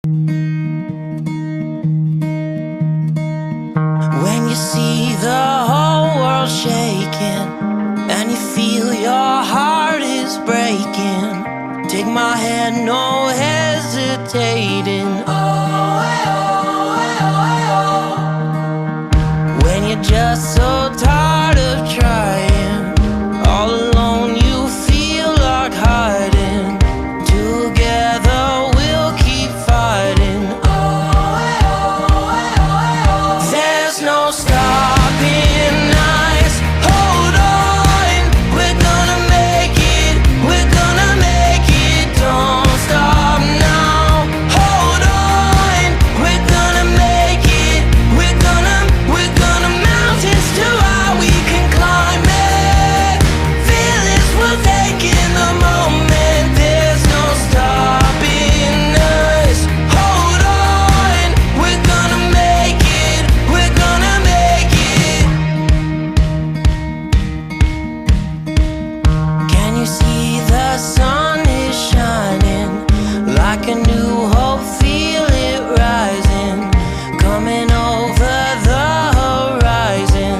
When you see the whole world shaking and you feel your heart is breaking, take my hand, no hesitating. Oh, when you're just so tired of trying, all alone you feel like hiding. Together we'll keep fighting. There's no stopping us. Hold on, we're gonna make it. We're gonna make it. Don't stop now. Hold on, we're gonna make it. We're gonna mountains too high we can climb it. Fearless, we'll take in the moment. There's no stopping us. Hold on, we're gonna make it. We're gonna make it. Can you see the sun is shining like a new hope? Feel it rising, coming over the horizon.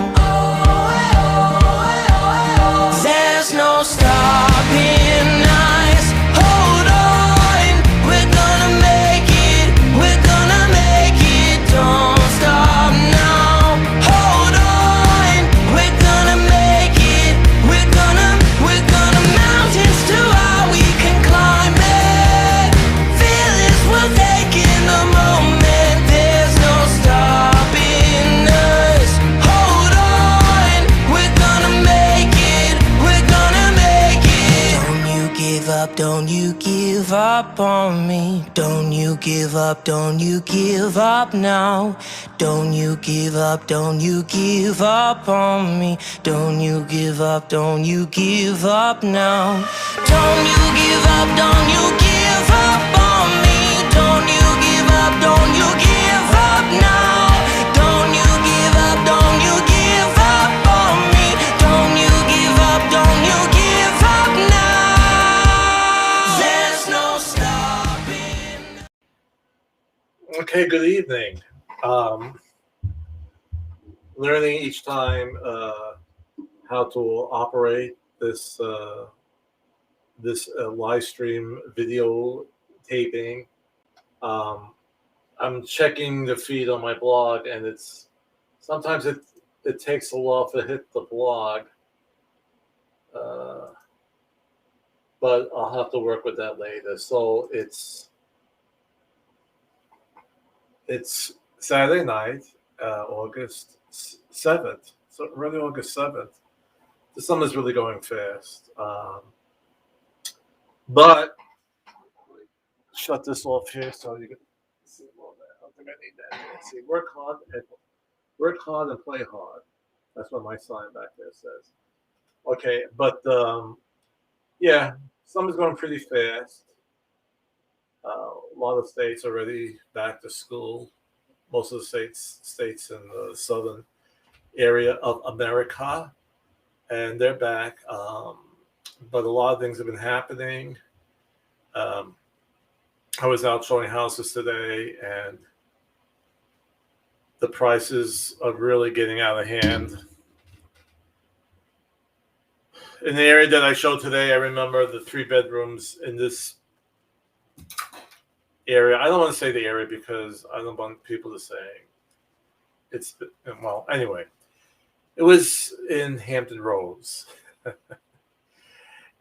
There's no stopping us. Hold on, we're gonna make it. We're gonna make it. Don't stop now. Hold on, we're gonna make it. We're gonna mountains too high we can climb it. Fearless, we'll take in the moment. There's no stopping us. Hold on, we're gonna make it. We're gonna make it. Don't you give up, don't you give up on me. Don't you give up, don't you give up now. Don't you give up, don't you give up on me. Don't you give up, don't you give up now. Don't you give up, don't you give up on me. Don't you give up, don't you give up now. Don't you give up, don't you give up on me. Don't you give up, don't you give up now. There's no stopping. Okay, good evening. Learning each time how to operate this live stream video taping. I'm checking the feed on my blog, and it's sometimes it takes a while to hit the blog, but I'll have to work with that later. So it's Saturday night, August 7th. So really August 7th. The summer's really going fast. But shut this off here so you can see more of that. I don't think I need that. Let's see. Work hard and play hard. That's what my sign back there says. Okay, but yeah, summer's going pretty fast. A lot of states already back to school. Most of the states in the southern area of America, and they're back. But a lot of things have been happening. I was out showing houses today, and the prices are really getting out of hand. In the area that I showed today, I remember the 3 bedrooms in this area. I don't want to say the area because I don't want people to say it's, well, anyway, it was in Hampton Roads.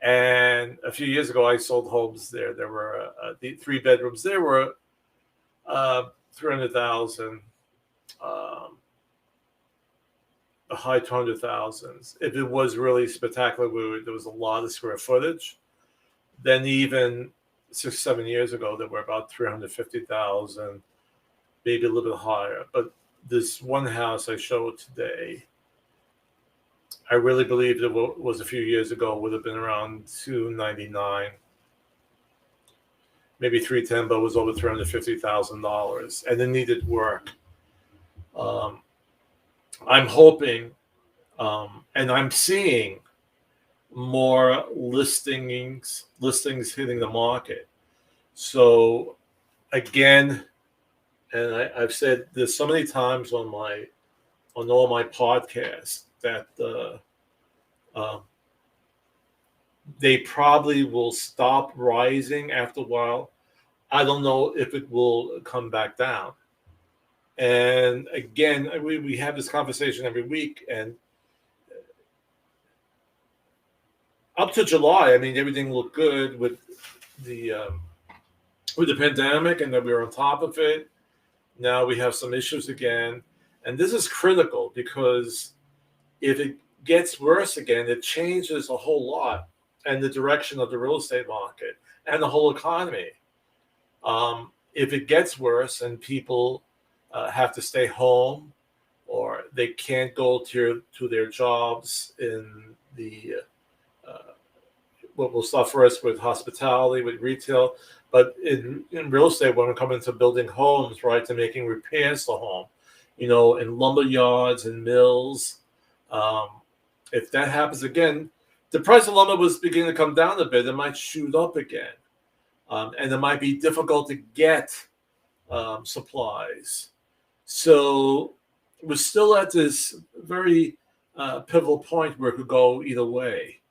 And a few years ago, I sold homes there. There were the 3 bedrooms. There were $300,000, the high 200,000s. If it was really spectacular, there was a lot of square footage. Then even 6-7 years ago, there were about 350,000, maybe a little bit higher. But this one house I showed today, I really believe it was a few years ago, would have been around $299, maybe $310, but it was over $350,000, and it needed work. I'm hoping, and I'm seeing more listings hitting the market. So again, and I've said this so many times on all my podcasts that um, they probably will stop rising after a while. I don't know if it will come back down. And again, we have this conversation every week, and up to July, I mean, everything looked good the with the pandemic, and that we were on top of it. Now we have some issues again, and this is critical because if it gets worse again, it changes a whole lot and the direction of the real estate market and the whole economy. If it gets worse and people have to stay home or they can't go to their jobs in the what will suffer us with hospitality, with retail, but in real estate, when we come into building homes, right, to making repairs to home, in lumber yards and mills, um, if that happens again, the price of lumber was beginning to come down a bit. It might shoot up again, and it might be difficult to get supplies. So we're still at this very pivotal point where it could go either way.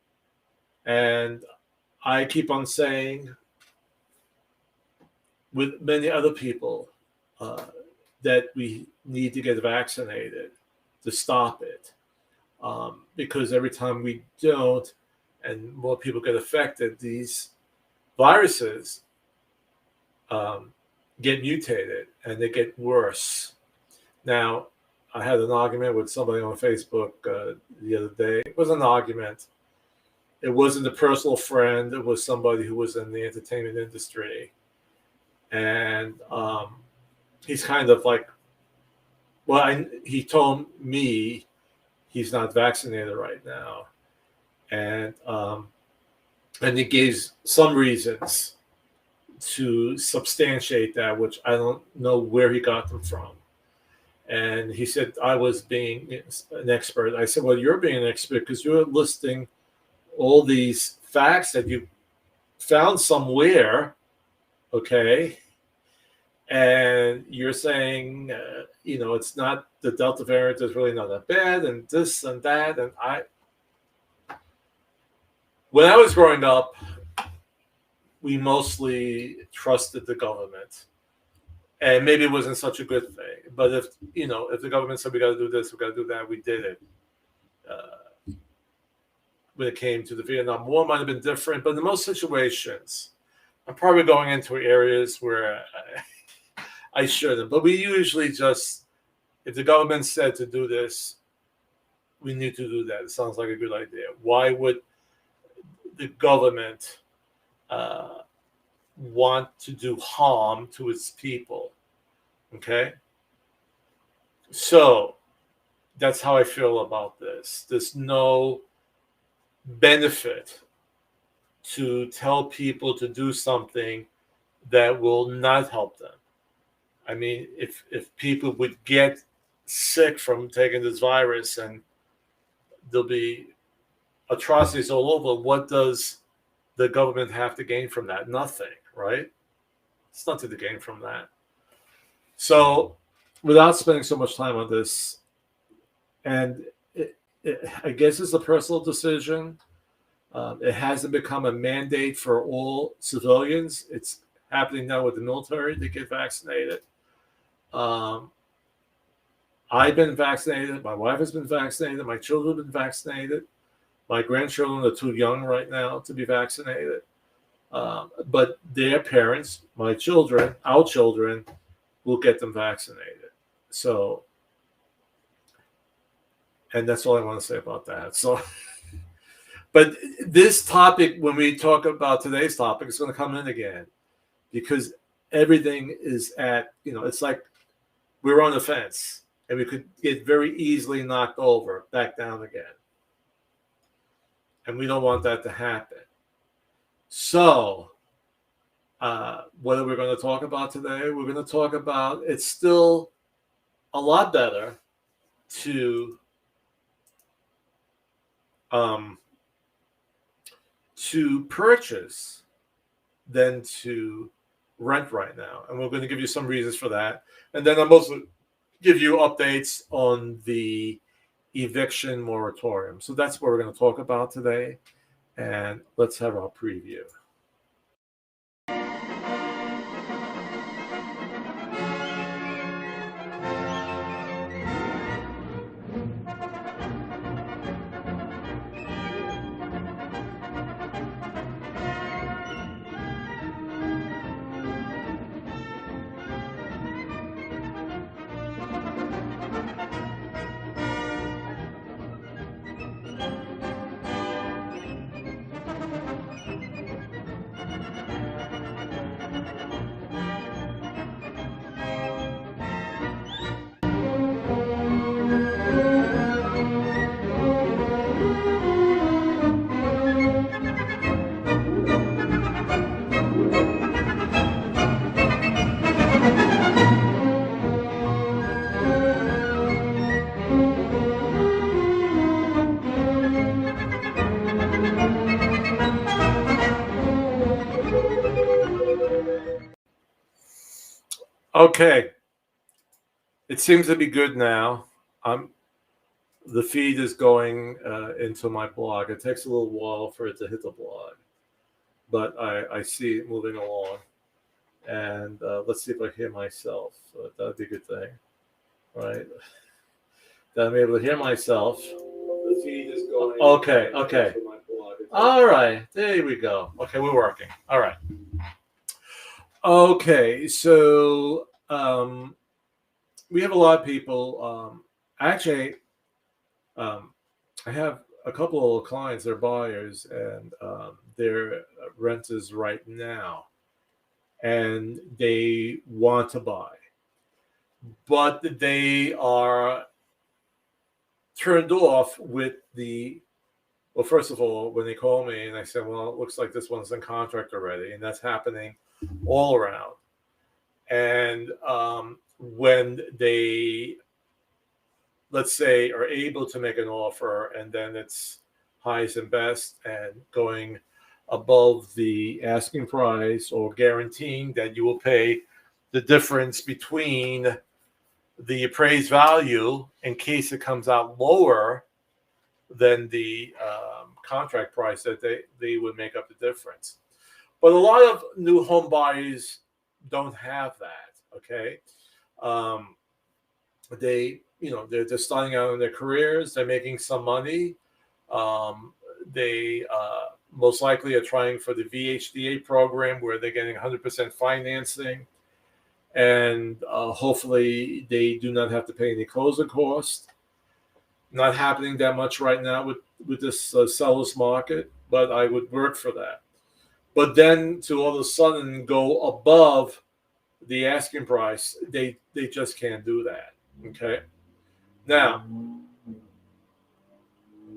And I keep on saying, with many other people, that we need to get vaccinated to stop it. Because every time we don't and more people get affected, these viruses get mutated and they get worse. Now, I had an argument with somebody on Facebook the other day. It was an argument. It wasn't a personal friend. It was somebody who was in the entertainment industry. And he's kind of like, well, he told me he's not vaccinated right now. And he gave some reasons to substantiate that, which I don't know where he got them from. And he said I was being an expert. I said, well, you're being an expert because you're listing all these facts that you found somewhere, okay? And you're saying, it's not, the Delta variant is really not that bad, and this and that. And when I was growing up, we mostly trusted the government. And maybe it wasn't such a good thing. But if the government said we got to do this, we got to do that, we did it. When it came to the Vietnam War, might have been different, but in most situations, I'm probably going into areas where I shouldn't. But we usually just, if the government said to do this, we need to do that. It sounds like a good idea. Why would the government want to do harm to its people? Okay? So that's how I feel about this. There's no benefit to tell people to do something that will not help them. I mean, if people would get sick from taking this virus and there'll be atrocities all over, what does the government have to gain from that? Nothing, right? It's nothing to gain from that. So without spending so much time on this, and I guess it's a personal decision. It hasn't become a mandate for all civilians. It's happening now with the military to get vaccinated. I've been vaccinated. My wife has been vaccinated. My children have been vaccinated. My grandchildren are too young right now to be vaccinated. But their parents, my children, our children, will get them vaccinated. So, and that's all I want to say about that. So, but this topic, when we talk about today's topic, is going to come in again because everything is it's like we're on the fence and we could get very easily knocked over, back down again. And we don't want that to happen. So, what are we going to talk about today? We're going to talk about, it's still a lot better to purchase than to rent right now, and we're going to give you some reasons for that, and then I'm also give you updates on the eviction moratorium. So that's what we're going to talk about today, and let's have our preview. Okay, it seems to be good now. The feed is going into my blog. It takes a little while for it to hit the blog, but I see it moving along. And let's see if I hear myself. That'd be a good thing, right? That I'm able to hear myself. The feed is going. Okay. All right, there we go. Okay, we're working. All right. Okay, so we have a lot of people. Actually, I have a couple of clients. They're buyers, and they're renters right now, and they want to buy, but they are turned off with the. Well, first of all, when they call me and I say, "Well, it looks like this one's in contract already," and that's happening all around. And when they, let's say, are able to make an offer, and then it's highest and best and going above the asking price or guaranteeing that you will pay the difference between the appraised value in case it comes out lower than the contract price, that they would make up the difference. But a lot of new home buyers don't have that. Okay, they're just starting out in their careers. They're making some money. They most likely are trying for the VHDA program where they're getting 100% financing, and hopefully they do not have to pay any closing costs. Not happening that much right now with this seller's market, but I would work for that. But then to all of a sudden go above the asking price, they just can't do that. Okay. Now,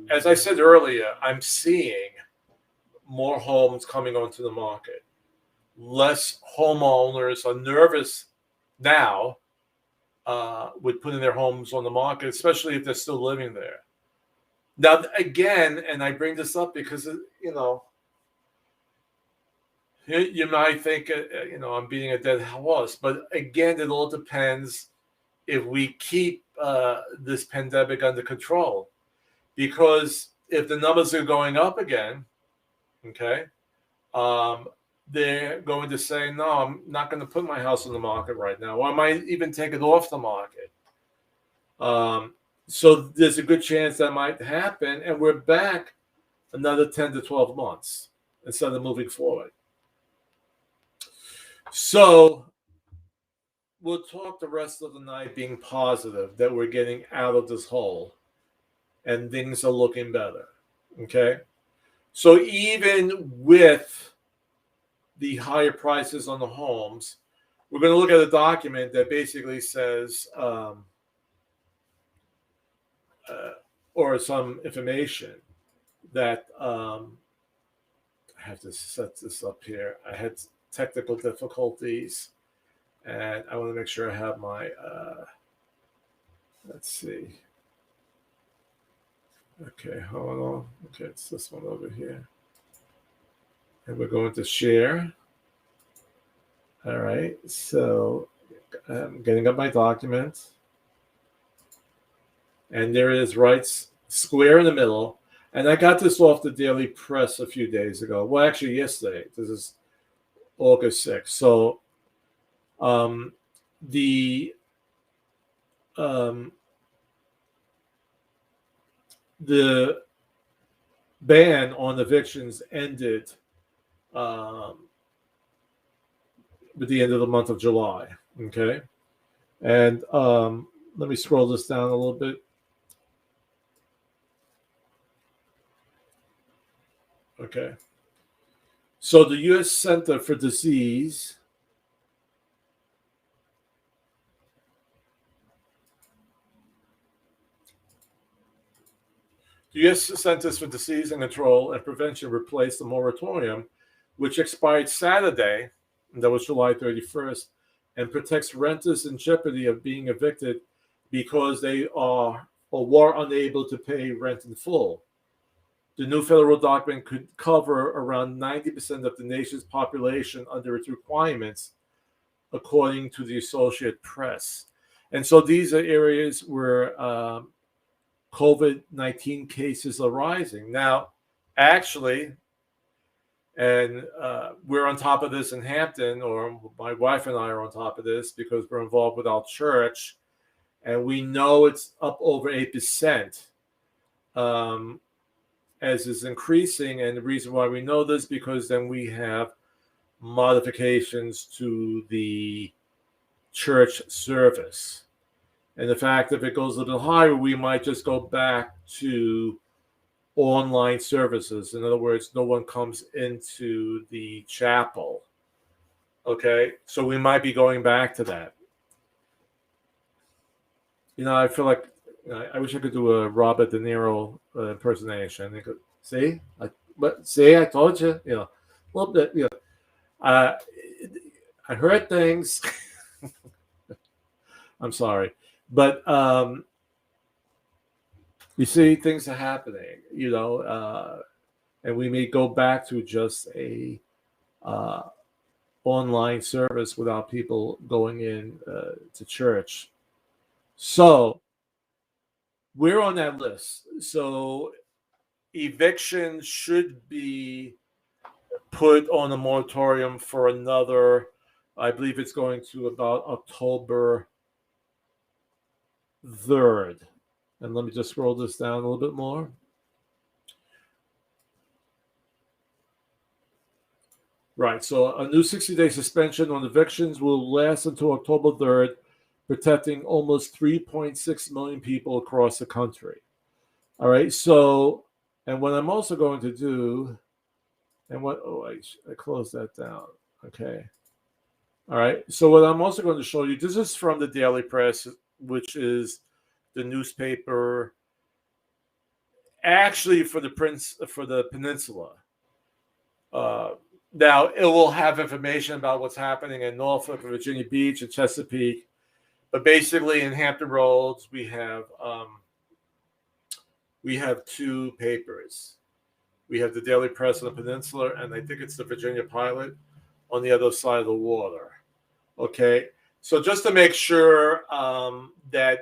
as I said earlier, I'm seeing more homes coming onto the market. Less homeowners are nervous now with putting their homes on the market, especially if they're still living there. Now, again, and I bring this up because, you might think, I'm beating a dead horse, but again, it all depends if we keep this pandemic under control. Because if the numbers are going up again, okay, they're going to say, no, I'm not going to put my house on the market right now, or I might even take it off the market. So there's a good chance that might happen, and we're back another 10 to 12 months instead of moving forward. So we'll talk the rest of the night being positive that we're getting out of this hole and things are looking better. Okay. So even with the higher prices on the homes, we're going to look at a document that basically says, or some information that I have to set this up here. I had technical difficulties, and I want to make sure I have my, let's see. Okay, hold on. Okay, it's this one over here. And we're going to share. All right, so I'm getting up my document, and there it is, right square in the middle. And I got this off the Daily Press a few days ago. Well, actually, yesterday. This is August 6th. So um, the um, the ban on evictions ended with the end of the month of July. Okay, and let me scroll this down a little bit. Okay, so the U.S. Center for Disease The U.S. Centers for Disease and Control and Prevention replaced the moratorium, which expired Saturday, and that was July 31st, and protects renters in jeopardy of being evicted because they are or were unable to pay rent in full. The new federal document could cover around 90% of the nation's population under its requirements, according to the Associated Press. And so these are areas where COVID-19 cases are rising. Now, actually, and we're on top of this in Hampton, or my wife and I are on top of this because we're involved with our church, and we know it's up over 8%, as is increasing. And the reason why we know this, because then we have modifications to the church service. And the fact if it goes a little higher, we might just go back to online services. In other words, no one comes into the chapel. Okay, so we might be going back to that. You know, I feel like I wish I could do a Robert De Niro impersonation. I told you. You know, a little bit. You know, I heard things. I'm sorry. But you see, things are happening, you know, and we may go back to just a online service without people going in to church. So we're on that list. So eviction should be put on a moratorium for another, I believe it's going to about October 3rd. And let me just scroll this down a little bit more. Right, so a new 60-day suspension on evictions will last until October 3rd, protecting almost 3.6 million people across the country. All right, so, and what I'm also going to do, and what, I closed that down. Okay. All right, so what I'm also going to show you, this is from the Daily Press, which is the newspaper actually for the peninsula. Now it will have information about what's happening in Norfolk, Virginia Beach, and Chesapeake, but basically in Hampton Roads we have two papers. We have the Daily Press on the peninsula, and I think it's the Virginia Pilot on the other side of the water. Okay, so just to make sure that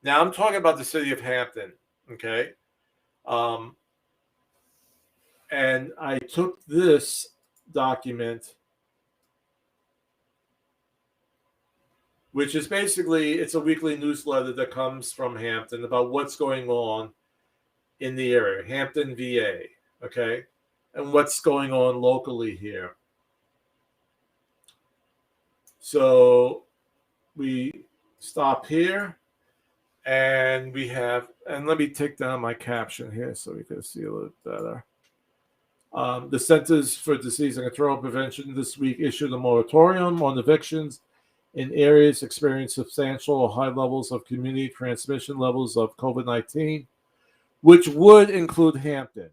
now I'm talking about the city of Hampton, okay? And I took this document, which is basically, it's a weekly newsletter that comes from Hampton about what's going on in the area, Hampton, VA, okay? And what's going on locally here. So we stop here, and we have, and let me take down my caption here so we can see a little better. The Centers for Disease and Control Prevention this week issued a moratorium on evictions in areas experiencing substantial or high levels of community transmission levels of COVID-19, which would include Hampton,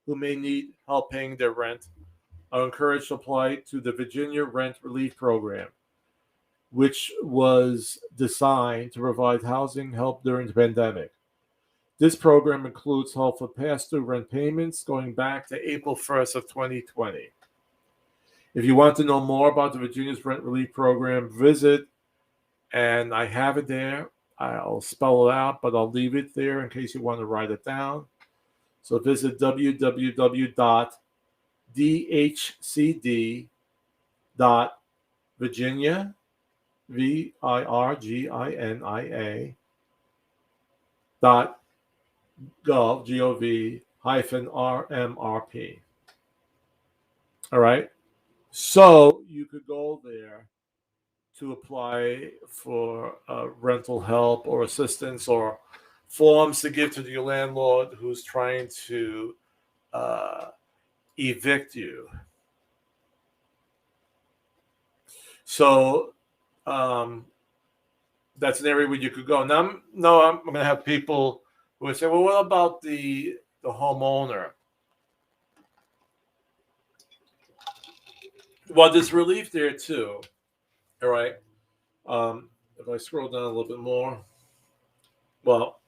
who may need help paying their rent, are encouraged to apply to the Virginia Rent Relief Program, which was designed to provide housing help during the pandemic. This program includes help for past due rent payments going back to April 1st of 2020. If you want to know more about the Virginia's Rent Relief Program, visit, and I have it there. I'll spell it out, but I'll leave it there in case you want to write it down. So visit www.dhcd.virginia, Virginia, .gov, G-O-V, hyphen RMRP. All right. So you could go there to apply for rental help or assistance or forms to give to your landlord who's trying to evict you. So that's an area where you could go. Now, I'm going to have people who would say, well, what about the homeowner? Well, there's relief there too. All right. If I scroll down a little bit more, well,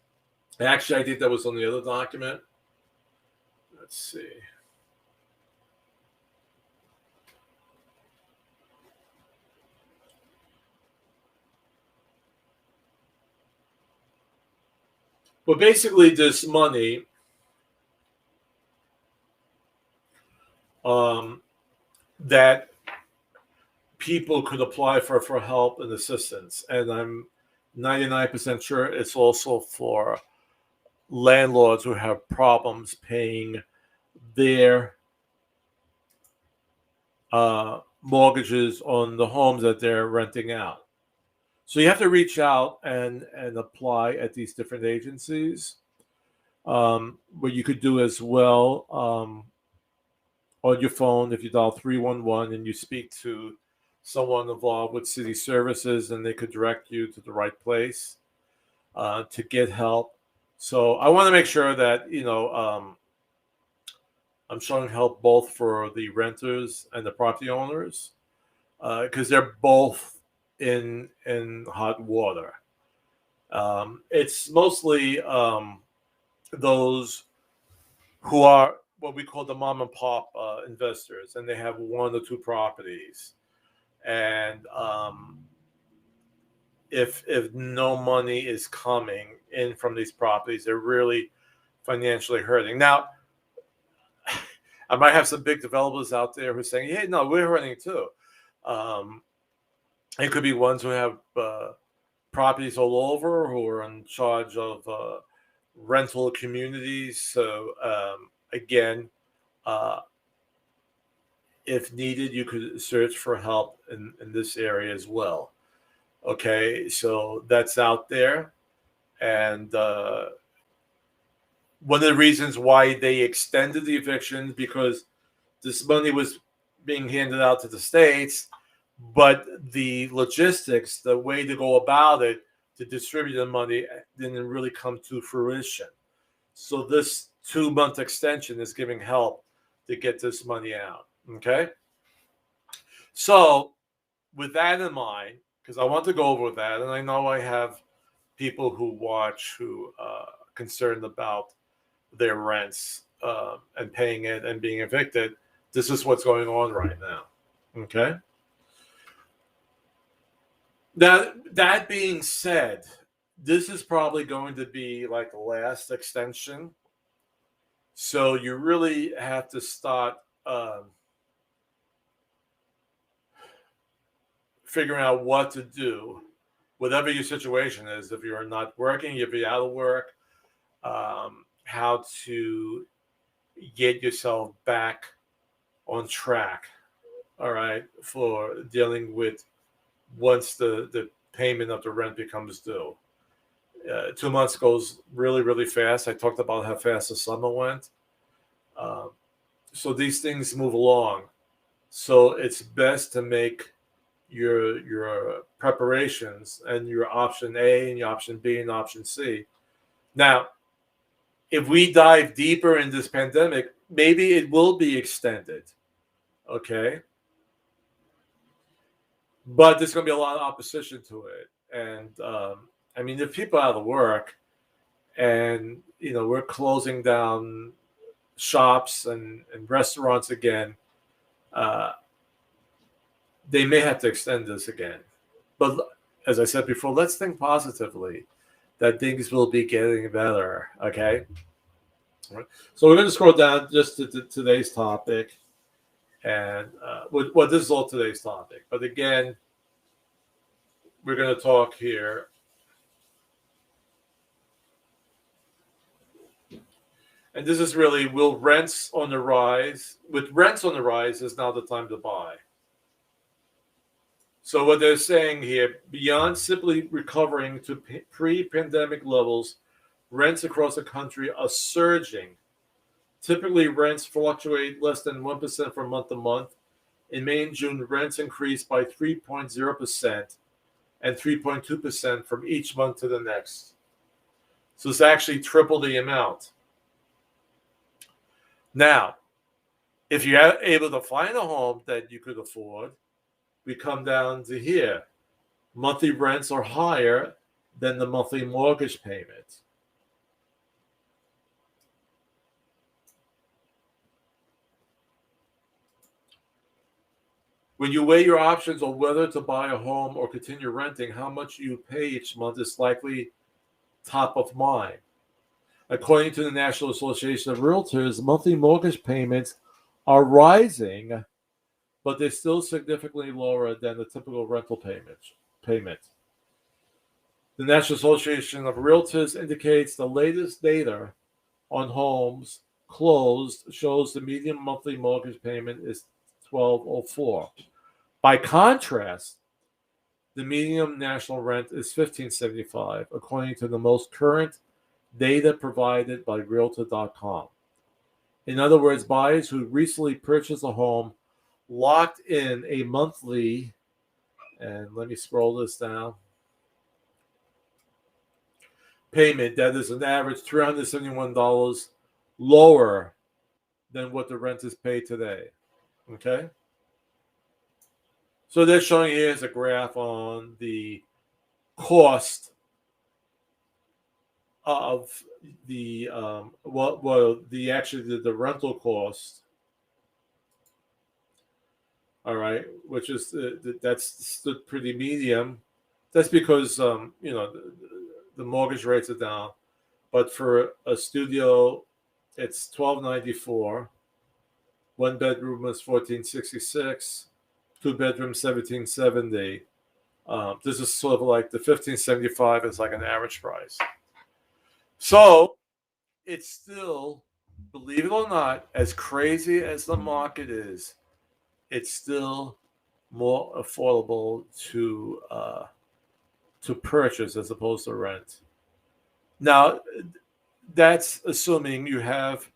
actually, I think that was on the other document. Let's see. Well, basically, this money that people could apply for help and assistance, and I'm 99% sure it's also for landlords who have problems paying their mortgages on the homes that they're renting out. So you have to reach out and apply at these different agencies. What you could do as well on your phone, if you dial 311 and you speak to someone involved with city services, and they could direct you to the right place to get help. So I want to make sure that, I'm showing help both for the renters and the property owners because they're both in hot water. It's mostly those who are what we call the mom and pop investors, and they have 1 or 2 properties. And if no money is coming in from these properties, they're really financially hurting. Now, I might have some big developers out there who are saying, "Hey, no, we're hurting too." It could be ones who have properties all over, who are in charge of rental communities. So again, if needed, you could search for help in this area as well. Okay, so that's out there. And one of the reasons why they extended the evictions, because this money was being handed out to the states, but the logistics, the way to go about it, to distribute the money didn't really come to fruition. So this 2-month extension is giving help to get this money out. Okay. So with that in mind, because I want to go over that, and I know I have people who watch who are concerned about their rents and paying it and being evicted. This is what's going on right now. Okay. Now, that being said, this is probably going to be like the last extension. So you really have to start figuring out what to do, whatever your situation is. If you're not working, if you're out of work, how to get yourself back on track, all right, for dealing with once the payment of the rent becomes due. 2 months goes really, really fast. I talked about how fast the summer went. So these things move along. So it's best to make your preparations and your option A and your option B and option C. Now, if we dive deeper in this pandemic, maybe it will be extended. Okay. But there's going to be a lot of opposition to it. And I mean, if people are out of work and, we're closing down shops and restaurants again, they may have to extend this again. But as I said before, let's think positively that things will be getting better. Okay. So we're going to scroll down just to today's topic, and this is all today's topic. But again, we're going to talk here. And this is really, will rents on the rise? With rents on the rise, is now the time to buy. So what they're saying here, beyond simply recovering to pre-pandemic levels, rents across the country are surging. Typically, rents fluctuate less than 1% from month to month. In May and June, rents increased by 3.0% and 3.2% from each month to the next. So it's actually triple the amount. Now, if you're able to find a home that you could afford, we come down to here. Monthly rents are higher than the monthly mortgage payment. When you weigh your options on whether to buy a home or continue renting, how much you pay each month is likely top of mind. According to the National Association of Realtors, monthly mortgage payments are rising, but they're still significantly lower than the typical rental payment. The National Association of Realtors indicates the latest data on homes closed shows the median monthly mortgage payment is $1,204. By contrast, the median national rent is $1,575, according to the most current data provided by Realtor.com. In other words, buyers who recently purchased a home locked in a monthly, and let me scroll this down, payment that is an average $371 lower than what the rent is paid today. Okay? So they're showing here is a graph on the cost of the the rental cost. All right, which is that's pretty medium. That's because the mortgage rates are down, but for a studio, it's $1,294. One bedroom is $1,466. Two bedrooms $1,770. This is sort of like the $1,575 is like an average price. So it's still, believe it or not, as crazy as the market is, it's still more affordable to purchase as opposed to rent. Now, that's assuming you have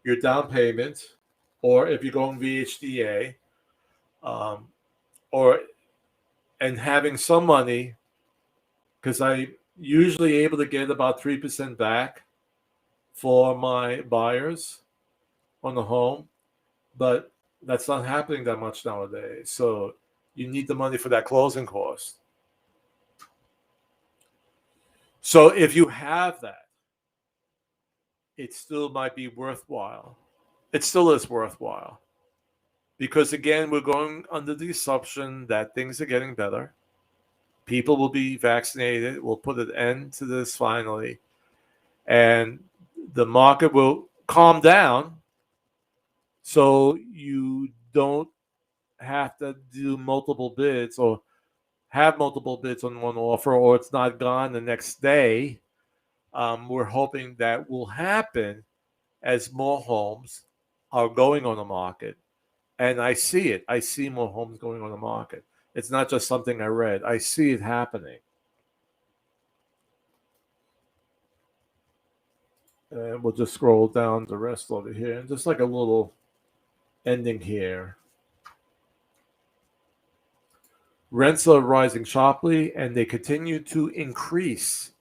your down payment, or if you're going VHDA, and having some money, because I usually able to get about 3% back for my buyers on the home, but that's not happening that much nowadays. So you need the money for that closing cost. So if you have that, it still might be worthwhile. It still is worthwhile. Because again, we're going under the assumption that things are getting better. People will be vaccinated. We'll put an end to this finally. And the market will calm down so you don't have to do multiple bids or have multiple bids on one offer, or it's not gone the next day. We're hoping that will happen as more homes are going on the market. And I see it. I see more homes going on the market. It's not just something I read. I see it happening. And we'll just scroll down the rest over here. And just like a little ending here. Rents are rising sharply, and they continue to increase.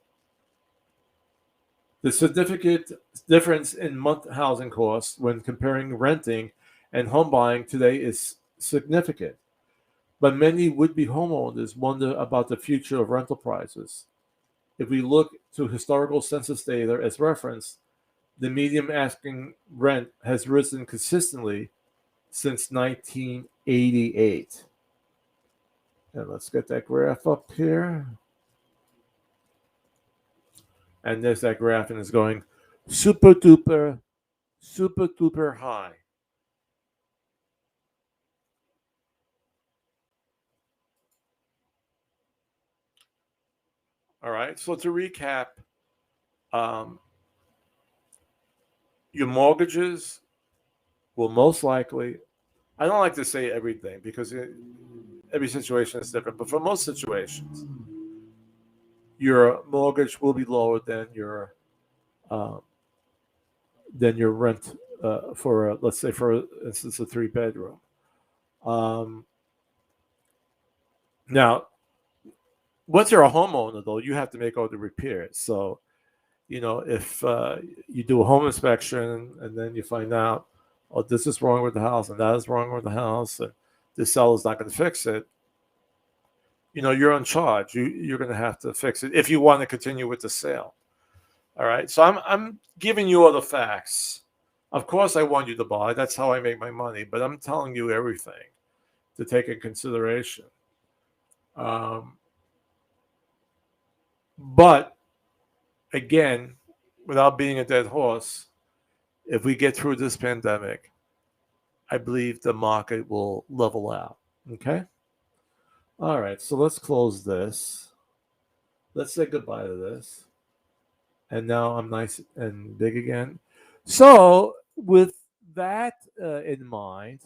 The significant difference in month housing costs when comparing renting and home buying today is significant. But many would-be homeowners wonder about the future of rental prices. If we look to historical census data as reference, the median asking rent has risen consistently since 1988. And let's get that graph up here. And there's that graph, and it's going super duper high. All right. So to recap, your mortgages will most likely, I don't like to say everything because every situation is different, but for most situations, your mortgage will be lower uh, than your rent for, let's say, for instance, a 3-bedroom. Um, Now, once you're a homeowner, though, you have to make all the repairs. So, if you do a home inspection and then you find out, oh, this is wrong with the house and that is wrong with the house, and the seller's not going to fix it, you're in charge. You're going to have to fix it if you want to continue with the sale. All right. So I'm giving you all the facts. Of course, I want you to buy. That's how I make my money. But I'm telling you everything to take in consideration. But again, without being a dead horse, if we get through this pandemic, I believe the market will level out. Okay. All right. So let's close this. Let's say goodbye to this. And now I'm nice and big again. So, with that in mind,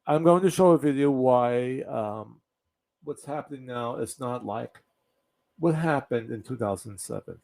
I'm going to show a video why what's happening now is not like what happened in 2007.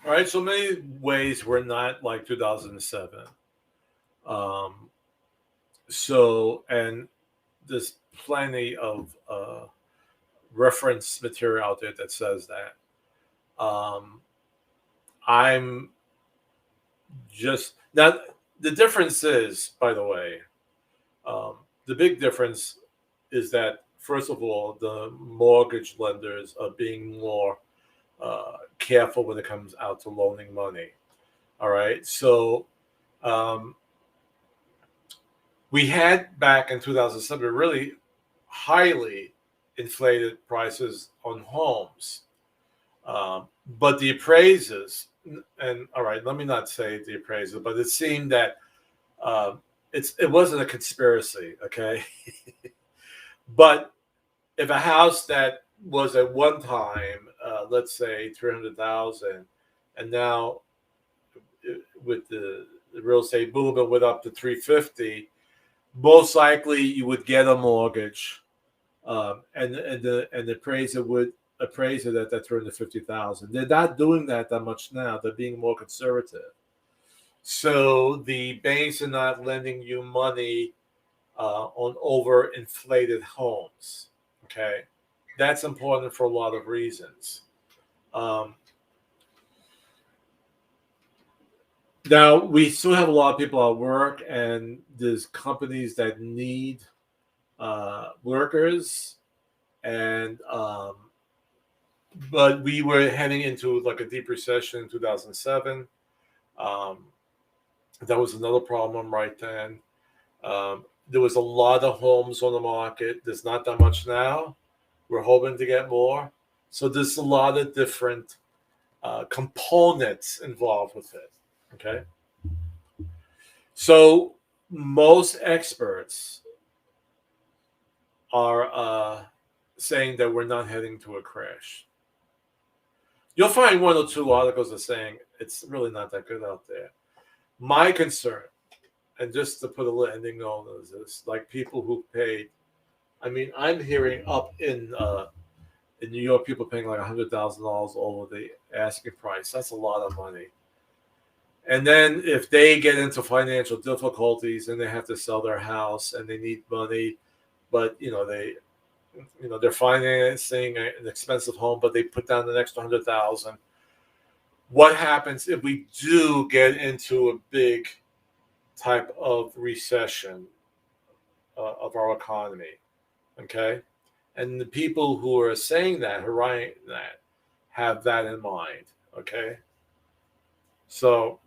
All right, so many ways we're not like 2007. And there's plenty of reference material out there that says that. I'm just now. The difference is, by the way, the big difference is that first of all, the mortgage lenders are being more careful when it comes out to loaning money. All right, so we had back in 2007 really highly inflated prices on homes, but the appraisers, and all right, let me not say the appraiser, but it seemed that it wasn't a conspiracy, okay? But if a house that was at one time, let's say 300,000, and now with the real estate boom, it went up to 350. Most likely, you would get a mortgage, and the appraiser would appraise it at that 350,000. They're not doing that much now. They're being more conservative. So the banks are not lending you money on overinflated homes. Okay, that's important for a lot of reasons. Now we still have a lot of people at work, and there's companies that need workers, and but we were heading into like a deep recession in 2007. That was another problem right then. There was a lot of homes on the market. There's not that much now. We're hoping to get more. So there's a lot of different components involved with it. Okay. So most experts are saying that we're not heading to a crash. You'll find one or two articles that saying it's really not that good out there. My concern, and just to put a little ending on this, like people who paid. I mean, I'm hearing up in New York, people paying like $100,000 over the asking price. That's a lot of money. And then if they get into financial difficulties and they have to sell their house and they need money, but they're financing an expensive home, but they put down an extra 100,000. What happens if we do get into a big type of recession of our economy? Okay, and the people who are saying that, who are writing that, have that in mind. Okay, so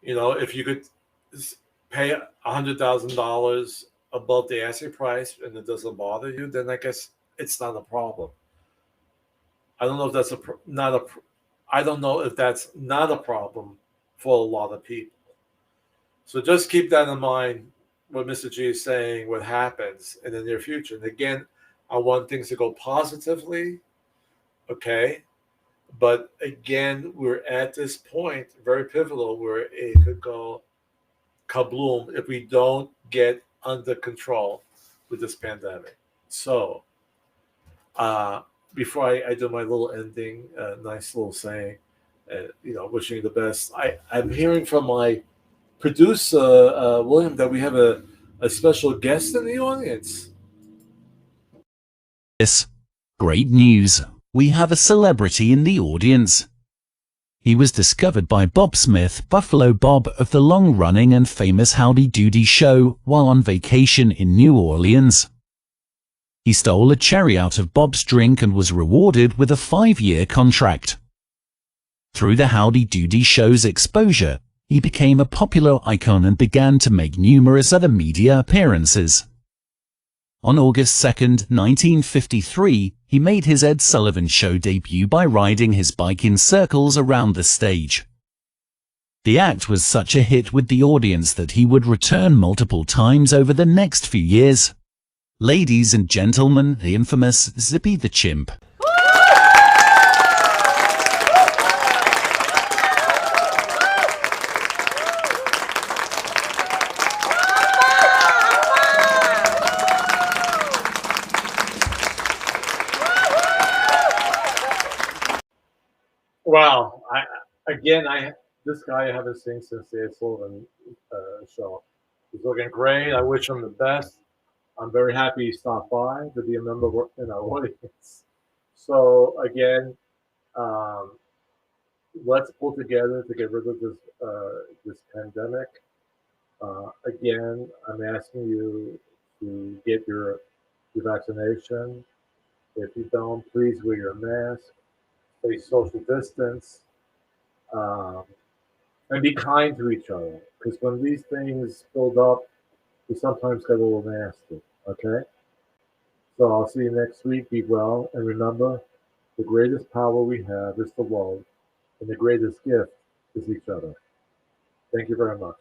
if you could pay $100,000 above the asking price and it doesn't bother you, then I guess it's not a problem. I don't know if that's I don't know if that's not a problem for a lot of people. So just keep that in mind. What Mr. G is saying, what happens in the near future. And again, I want things to go positively. Okay. But again, we're at this point, very pivotal, where it could go kabloom if we don't get under control with this pandemic. So, before I do my little ending, nice little saying, wishing you the best. I'm hearing from my producer, William, that we have a special guest in the audience. Yes, great news. We have a celebrity in the audience. He was discovered by Bob Smith, Buffalo Bob of the long-running and famous Howdy Doody show, while on vacation in New Orleans. He stole a cherry out of Bob's drink and was rewarded with a 5-year contract. Through the Howdy Doody show's exposure, he became a popular icon and began to make numerous other media appearances. On August 2nd, 1953, he made his Ed Sullivan Show debut by riding his bike in circles around the stage. The act was such a hit with the audience that he would return multiple times over the next few years. Ladies and gentlemen, the infamous Zippy the Chimp. Wow. This guy I haven't seen since the Ed Sullivan show. He's looking great. I wish him the best. I'm very happy he stopped by to be a member in our audience. So again, let's pull together to get rid of this pandemic. Again, I'm asking you to get your vaccination. If you don't, please wear your mask, stay social distance, and be kind to each other. Because when these things build up, we sometimes get a little nasty. Okay? So I'll see you next week. Be well. And remember, the greatest power we have is the love, and the greatest gift is each other. Thank you very much.